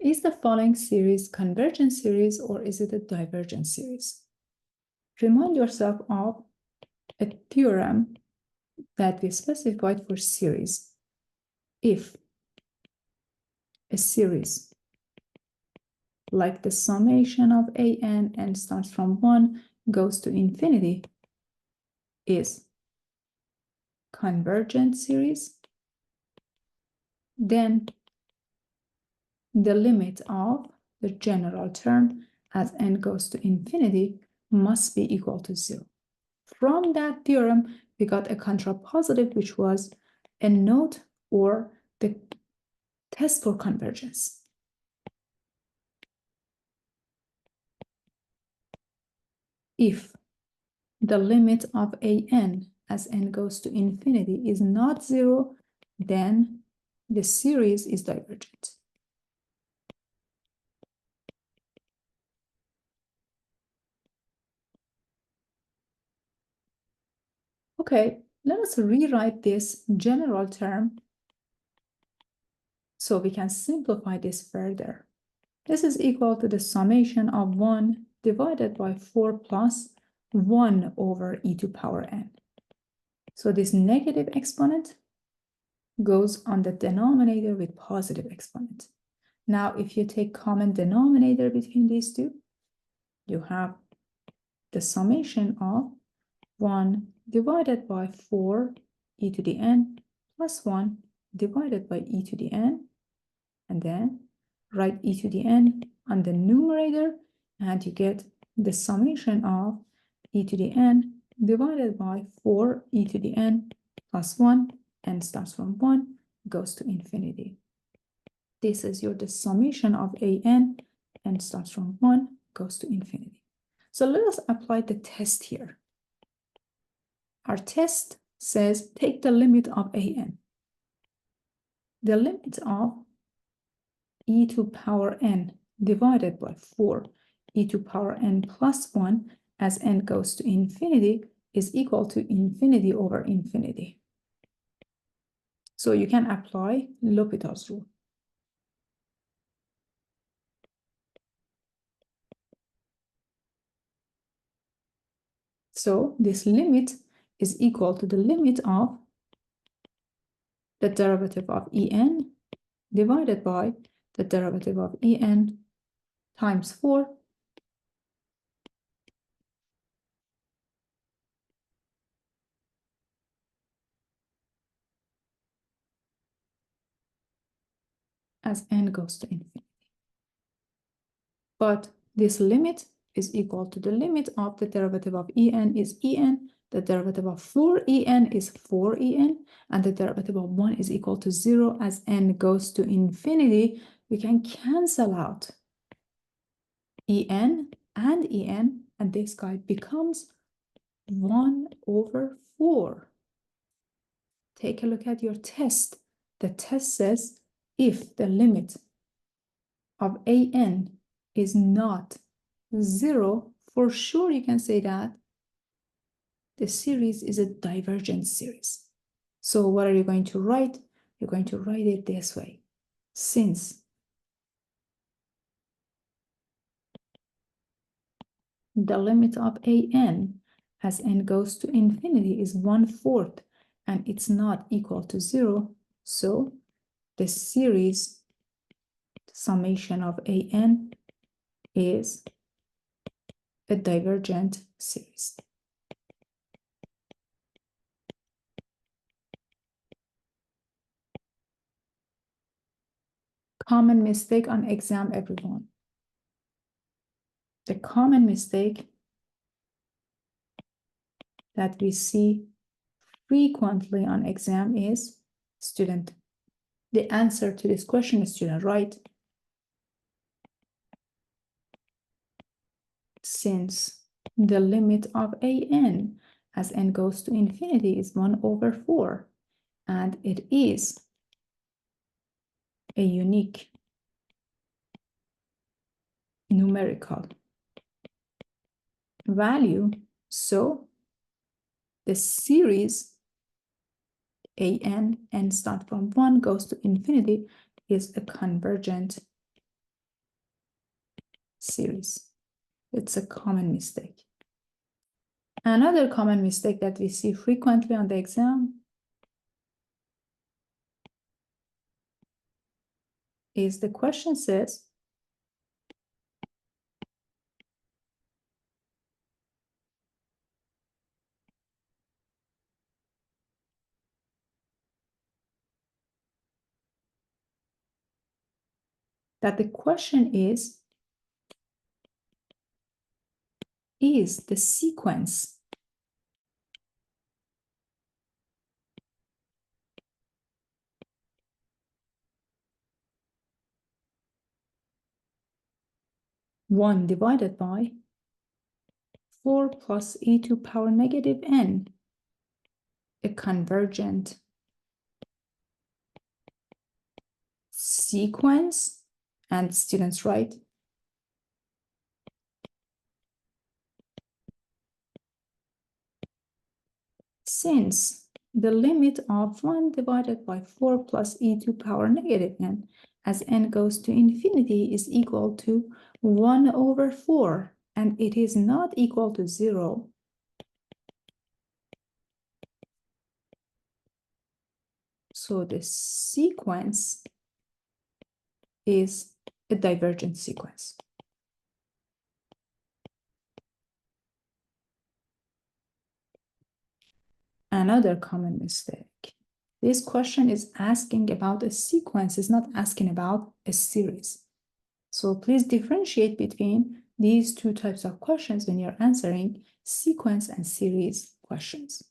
Is the following series convergent series or is it a divergent series? Remind yourself of a theorem that we specified for series. If a series like the summation of n starts from 1 goes to infinity is convergent series, then the limit of the general term as n goes to infinity must be equal to 0. From that theorem, we got a contrapositive, which was a note or the test for convergence. If the limit of an as n goes to infinity is not 0, then the series is divergent. Okay, let us rewrite this general term so we can simplify this further. This is equal to the summation of 1 divided by 4 plus 1 over e to power n. So this negative exponent goes on the denominator with positive exponent. Now, if you take common denominator between these two, you have the summation of 1 divided by 4 e to the n plus 1 divided by e to the n, and then write e to the n on the numerator, and you get the summation of e to the n divided by 4 e to the n plus 1, n starts from 1, goes to infinity. This is the summation of n starts from 1, goes to infinity. So let us apply the test here. Our test says take the limit of an. The limit of e to power n divided by 4 e to power n plus 1 as n goes to infinity is equal to infinity over infinity. So you can apply L'Hopital's rule. So this limit is equal to the limit of the derivative of en divided by the derivative of en times 4 as n goes to infinity. But this limit is equal to the limit of the derivative of en is en, the derivative of 4en is 4en, and the derivative of 1 is equal to 0 as n goes to infinity. We can cancel out en and en, and this guy becomes 1 over 4. Take a look at your test. The test says if the limit of an is not 0, for sure you can say that the series is a divergent series. So what are you going to write? You're going to write it this way. Since the limit of an as n goes to infinity is 1/4 and it's not equal to 0, so the series summation of an is a divergent series. Common mistake on exam, everyone. The common mistake that we see frequently on exam is, student, the answer to this question is student, right? Since the limit of an as n goes to infinity is 1/4, and it is a unique numerical value, so the series n start from 1 goes to infinity is a convergent series. It's a common mistake. Another common mistake that we see frequently on the exam is the question says, that the question is the sequence one divided by 4 plus e to power negative n a convergent sequence? And students write since the limit of 1 divided by 4 plus e to power negative n as n goes to infinity is equal to 1 over 4, and it is not equal to 0, so the sequence is a divergent sequence. Another common mistake. This question is asking about a sequence, it's not asking about a series. So please differentiate between these two types of questions when you're answering sequence and series questions.